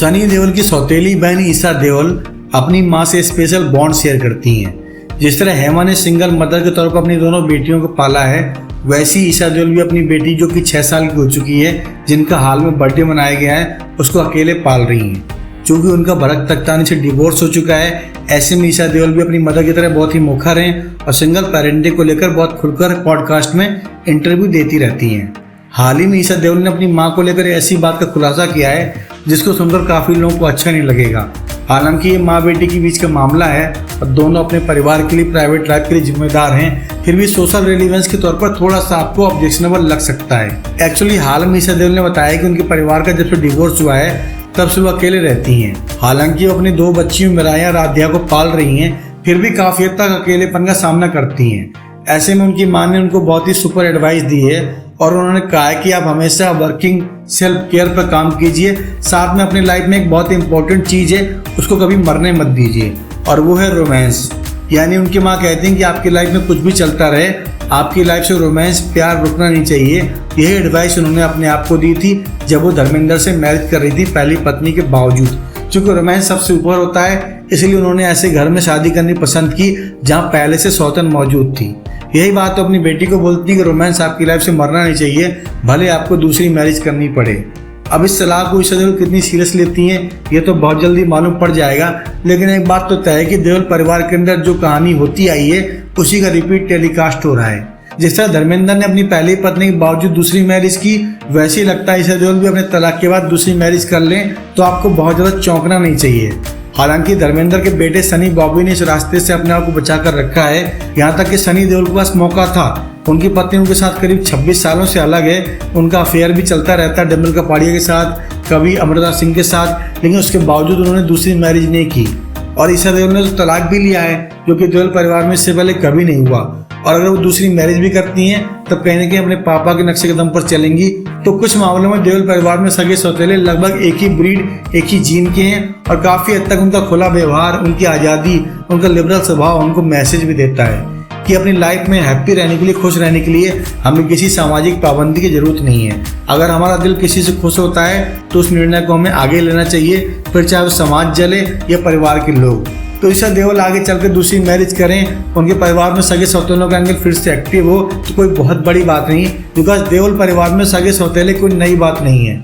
सनी देओल की सौतेली बहन ईशा देओल अपनी मां से स्पेशल बॉन्ड शेयर करती हैं। जिस तरह हेमा ने सिंगल मदर के तौर पर अपनी दोनों बेटियों को पाला है, वैसी ईशा देओल भी अपनी बेटी जो कि 6 साल की हो चुकी है, जिनका हाल में बर्थडे मनाया गया है, उसको अकेले पाल रही हैं। चूँकि उनका भरत तख्तानी से डिवोर्स हो चुका है, ऐसे में ईशा देओल भी अपनी मदर की तरह बहुत ही मुखर हैं और सिंगल पेरेंटिंग को लेकर बहुत खुलकर पॉडकास्ट में इंटरव्यू देती रहती हैं। हाल ही में ईशा देओल ने अपनी मां को लेकर ऐसी बात का खुलासा किया है जिसको सुनकर काफ़ी लोगों को अच्छा नहीं लगेगा। हालांकि ये माँ बेटी के बीच का मामला है और दोनों अपने परिवार के लिए, प्राइवेट लाइफ के लिए जिम्मेदार हैं, फिर भी सोशल रेलिवेंस के तौर पर थोड़ा सा आपको ऑब्जेक्शनेबल लग सकता है। एक्चुअली हाल में ईशा देओल ने बताया कि उनके परिवार का जब से डिवोर्स हुआ है तब से वो अकेले रहती हैं। हालांकि वो अपनी 2 बच्चियों मिराया और आध्या को पाल रही हैं, फिर भी काफ़ी हद तक अकेलेपन का सामना करती हैं। ऐसे में उनकी माँ ने उनको बहुत ही सुपर एडवाइस दी है और उन्होंने कहा है कि आप हमेशा वर्किंग सेल्फ केयर पर काम कीजिए, साथ में अपनी लाइफ में एक बहुत इंपॉर्टेंट चीज़ है, उसको कभी मरने मत दीजिए, और वो है रोमांस। यानी उनकी माँ कहती हैं कि आपकी लाइफ में कुछ भी चलता रहे, आपकी लाइफ से रोमांस, प्यार रुकना नहीं चाहिए। यही एडवाइस उन्होंने अपने आप को दी थी जब वो धर्मेंद्र से मैरिज कर रही थी पहली पत्नी के बावजूद। चूँकि रोमांस सबसे ऊपर होता है, इसलिए उन्होंने ऐसे घर में शादी करनी पसंद की जहाँ पहले से सौतन मौजूद थी। यही बात तो अपनी बेटी को बोलती है कि रोमांस आपकी लाइफ से मरना नहीं चाहिए, भले आपको दूसरी मैरिज करनी पड़े। अब इस सलाह को ईशा देओल कितनी सीरियस लेती हैं ये तो बहुत जल्दी मालूम पड़ जाएगा, लेकिन एक बात तो तय है कि देओल परिवार के अंदर जो कहानी होती आई है उसी का रिपीट टेलीकास्ट हो रहा है। जिस तरह धर्मेंद्र ने अपनी पहली पत्नी के बावजूद दूसरी मैरिज की, वैसे ही लगता है ईशा देओल भी अपने तलाक के बाद दूसरी मैरिज कर लें तो आपको बहुत ज़्यादा चौंकना नहीं चाहिए। हालांकि धर्मेंद्र के बेटे सनी बॉबी ने इस रास्ते से अपने आप को बचा कर रखा है। यहाँ तक कि सनी देओल के पास मौका था, उनकी पत्नी उनके साथ करीब 26 सालों से अलग है, उनका अफेयर भी चलता रहता है डिम्पल कपाड़िया के साथ, कभी अमृता सिंह के साथ, लेकिन उसके बावजूद उन्होंने दूसरी मैरिज नहीं की। और ईशा देओल ने तो तलाक भी लिया है, जो कि देओल परिवार में इससे पहले कभी नहीं हुआ। और अगर वो दूसरी मैरिज भी करती हैं तब कहीं ना कहीं अपने पापा के नक्शे कदम पर चलेंगी। तो कुछ मामलों में देओल परिवार में सगे सौतेले लगभग एक ही ब्रीड, एक ही जीन के हैं और काफ़ी हद तक उनका खुला व्यवहार, उनकी आज़ादी, उनका लिबरल स्वभाव उनको मैसेज भी देता है कि अपनी लाइफ में हैप्पी रहने के लिए, खुश रहने के लिए हमें किसी सामाजिक पाबंदी की जरूरत नहीं है। अगर हमारा दिल किसी से खुश होता है तो उस निर्णय को हमें आगे लेना चाहिए, फिर चाहे वो समाज जले या परिवार के लोग। तो ईशा देओल आगे चलकर दूसरी मैरिज करें, उनके परिवार में सगे सौतेलों का एंगल फिर से एक्टिव हो तो कोई बहुत बड़ी बात नहीं, बिकॉज देओल परिवार में सगे सौतेले कोई नई बात नहीं है।